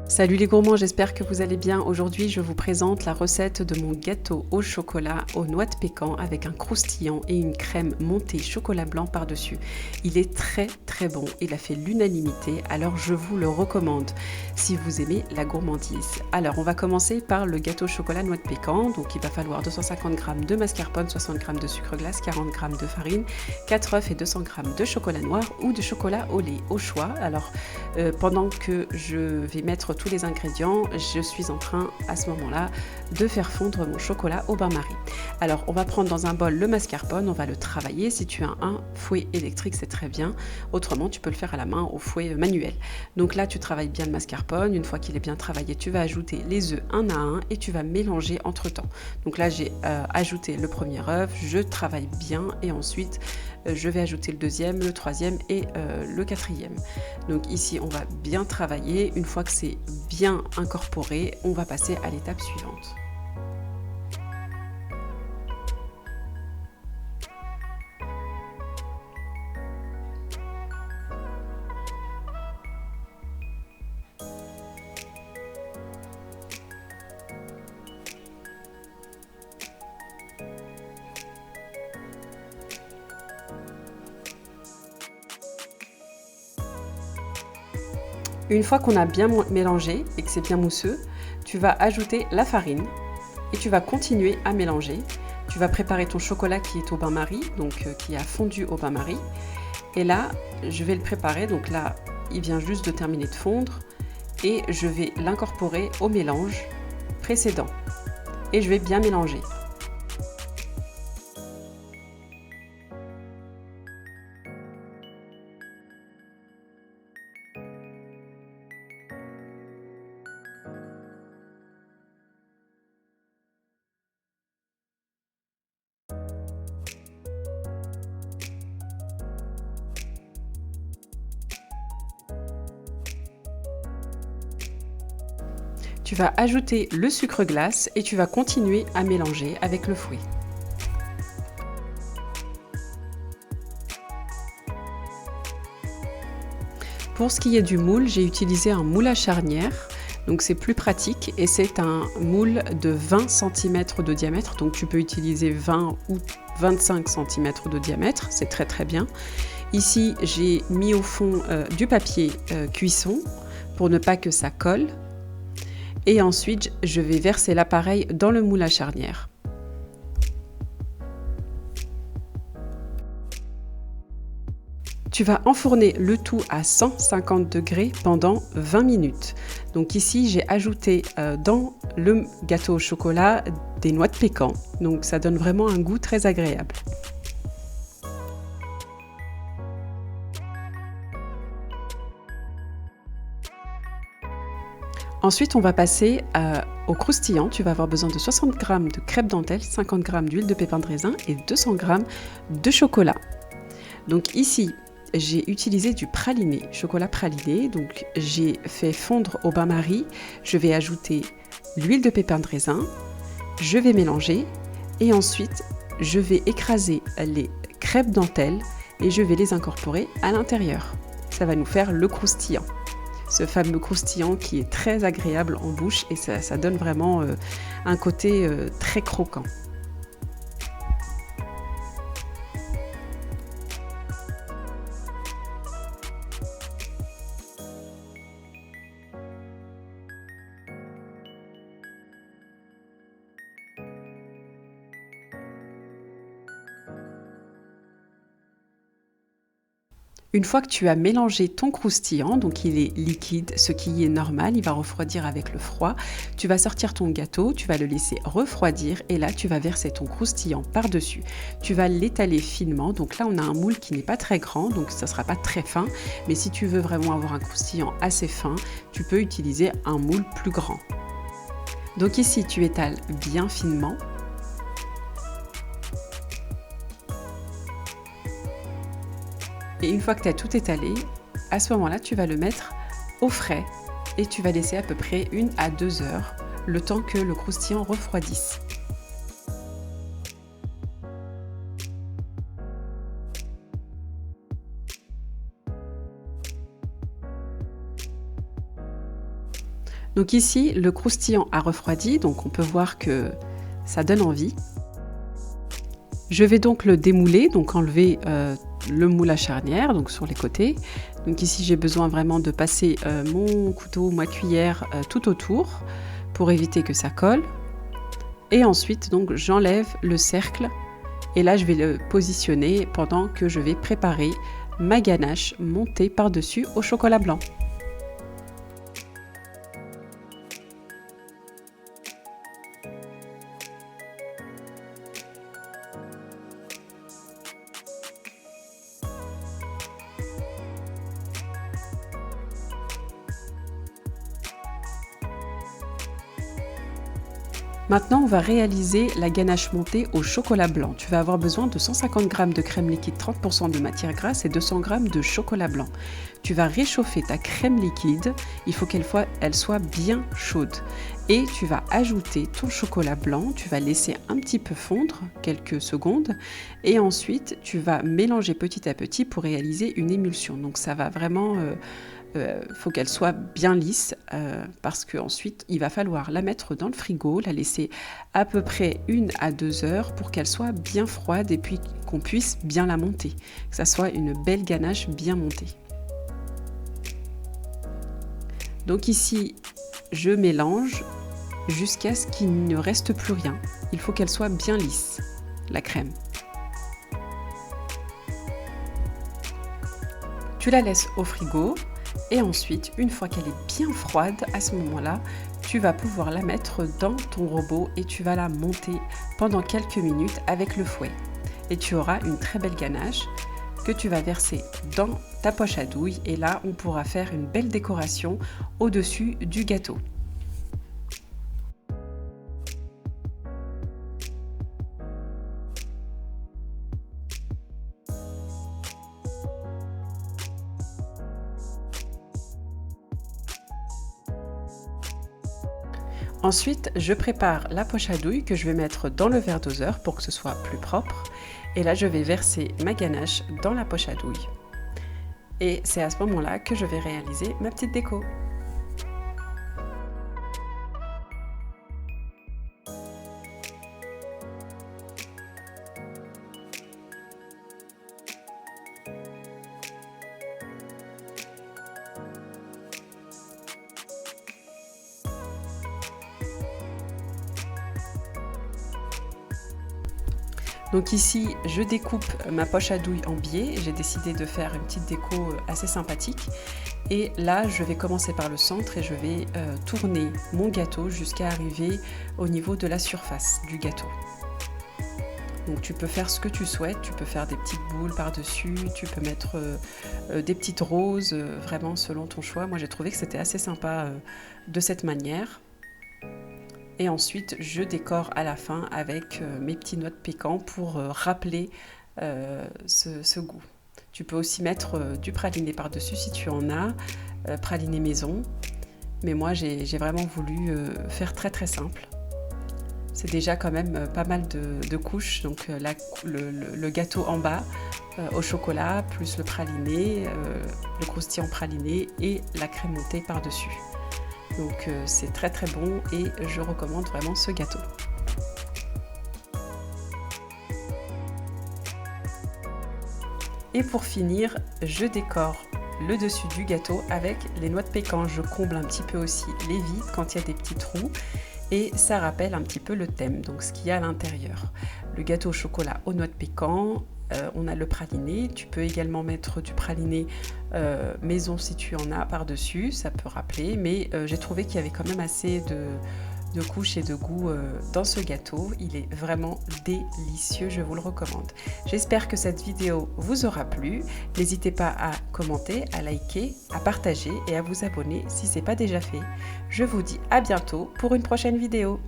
Salut les gourmands, j'espère que vous allez bien. Aujourd'hui, je vous présente la recette de mon gâteau au chocolat aux noix de pécan avec un croustillant et une crème montée chocolat blanc par-dessus. Il est très bon, il a fait l'unanimité, alors je vous le recommande si vous aimez la gourmandise. Alors, on va commencer par le gâteau au chocolat noix de pécan. Donc, il va falloir 250 g de mascarpone, 60 g de sucre glace, 40 g de farine, 4 œufs et 200 g de chocolat noir ou de chocolat au lait, au choix. Alors, pendant que je vais mettre tous les ingrédients, je suis en train à ce moment-là de faire fondre mon chocolat au bain-marie. Alors on va prendre dans un bol le mascarpone, on va le travailler. Si tu as un fouet électrique, c'est très bien. Autrement, tu peux le faire à la main au fouet manuel. Donc là, tu travailles bien le mascarpone. Une fois qu'il est bien travaillé, tu vas ajouter les œufs un à un et tu vas mélanger entre temps. Donc là, j'ai ajouté le premier œuf, je travaille bien et ensuite je vais ajouter le deuxième, le troisième et le quatrième. Donc ici, on va bien travailler. Une fois que c'est bien incorporé, on va passer à l'étape suivante. Une fois qu'on a bien mélangé et que c'est bien mousseux, tu vas ajouter la farine et tu vas continuer à mélanger. Tu vas préparer ton chocolat qui est au bain-marie, donc qui a fondu au bain-marie. Et là, je vais le préparer. Donc là, il vient juste de terminer de fondre et je vais l'incorporer au mélange précédent. Et je vais bien mélanger. Tu vas ajouter le sucre glace et tu vas continuer à mélanger avec le fouet. Pour ce qui est du moule, j'ai utilisé un moule à charnière, donc c'est plus pratique et c'est un moule de 20 cm de diamètre, donc tu peux utiliser 20 ou 25 cm de diamètre, c'est très bien. Ici, j'ai mis au fond du papier cuisson pour ne pas que ça colle. Et ensuite, je vais verser l'appareil dans le moule à charnière. Tu vas enfourner le tout à 150 degrés pendant 20 minutes. Donc ici, j'ai ajouté dans le gâteau au chocolat des noix de pécan. Donc ça donne vraiment un goût très agréable. Ensuite, on va passer au croustillant. Tu vas avoir besoin de 60 g de crêpes dentelle, 50 g d'huile de pépins de raisin et 200 g de chocolat. Donc ici, j'ai utilisé du praliné, chocolat praliné. Donc j'ai fait fondre au bain-marie. Je vais ajouter l'huile de pépins de raisin. Je vais mélanger et ensuite, je vais écraser les crêpes dentelle et je vais les incorporer à l'intérieur. Ça va nous faire le croustillant. Ce fameux croustillant qui est très agréable en bouche et ça donne vraiment un côté très croquant. Une fois que tu as mélangé ton croustillant, donc il est liquide, ce qui est normal, il va refroidir avec le froid, tu vas sortir ton gâteau, tu vas le laisser refroidir et là tu vas verser ton croustillant par-dessus. Tu vas l'étaler finement, donc là on a un moule qui n'est pas très grand, donc ça ne sera pas très fin, mais si tu veux vraiment avoir un croustillant assez fin, tu peux utiliser un moule plus grand. Donc ici tu étales bien finement. Et une fois que tu as tout étalé, à ce moment-là, tu vas le mettre au frais et tu vas laisser à peu près 1 à 2 heures, le temps que le croustillant refroidisse. Donc ici, le croustillant a refroidi, donc on peut voir que ça donne envie. Je vais donc le démouler, donc enlever le moule à charnière, donc sur les côtés. Donc ici, j'ai besoin vraiment de passer mon couteau, ma cuillère tout autour pour éviter que ça colle. Et ensuite, donc j'enlève le cercle et là, je vais le positionner pendant que je vais préparer ma ganache montée par-dessus au chocolat blanc. Maintenant, on va réaliser la ganache montée au chocolat blanc. Tu vas avoir besoin de 150 g de crème liquide 30% de matière grasse et 200 g de chocolat blanc. Tu vas réchauffer ta crème liquide, il faut qu'elle soit bien chaude. Et tu vas ajouter ton chocolat blanc, tu vas laisser un petit peu fondre, quelques secondes. Et ensuite, tu vas mélanger petit à petit pour réaliser une émulsion. Donc ça va vraiment... faut qu'elle soit bien lisse parce qu'ensuite il va falloir la mettre dans le frigo, la laisser à peu près 1 à 2 heures pour qu'elle soit bien froide et puis qu'on puisse bien la monter, que ça soit une belle ganache bien montée. Donc ici je mélange jusqu'à ce qu'il ne reste plus rien. Il faut qu'elle soit bien lisse, la crème. Tu la laisses au frigo. Et ensuite, une fois qu'elle est bien froide, à ce moment-là, tu vas pouvoir la mettre dans ton robot et tu vas la monter pendant quelques minutes avec le fouet. Et tu auras une très belle ganache que tu vas verser dans ta poche à douille. Et là, on pourra faire une belle décoration au-dessus du gâteau. Ensuite, je prépare la poche à douille que je vais mettre dans le verre doseur pour que ce soit plus propre. Et là, je vais verser ma ganache dans la poche à douille. Et c'est à ce moment-là que je vais réaliser ma petite déco. Donc ici, je découpe ma poche à douille en biais. J'ai décidé de faire une petite déco assez sympathique. Et là, je vais commencer par le centre et je vais tourner mon gâteau jusqu'à arriver au niveau de la surface du gâteau. Donc tu peux faire ce que tu souhaites, tu peux faire des petites boules par-dessus, tu peux mettre des petites roses, vraiment selon ton choix. Moi, j'ai trouvé que c'était assez sympa de cette manière. Et ensuite, je décore à la fin avec mes petits noix de pécan pour rappeler ce goût. Tu peux aussi mettre du praliné par-dessus si tu en as, praliné maison. Mais moi, j'ai vraiment voulu faire très très simple. C'est déjà quand même pas mal de couches. Donc le gâteau en bas au chocolat, plus le praliné, le croustillant praliné et la crème montée par-dessus. Donc c'est très très bon et je recommande vraiment ce gâteau. Et pour finir, je décore le dessus du gâteau avec les noix de pécan. Je comble un petit peu aussi les vides quand il y a des petits trous et ça rappelle un petit peu le thème, donc ce qu'il y a à l'intérieur. Le gâteau au chocolat aux noix de pécan. On a le praliné, tu peux également mettre du praliné maison si tu en as par-dessus, ça peut rappeler, mais j'ai trouvé qu'il y avait quand même assez de couches et de goût dans ce gâteau. Il est vraiment délicieux, je vous le recommande. J'espère que cette vidéo vous aura plu. N'hésitez pas à commenter, à liker, à partager et à vous abonner si ce n'est pas déjà fait. Je vous dis à bientôt pour une prochaine vidéo.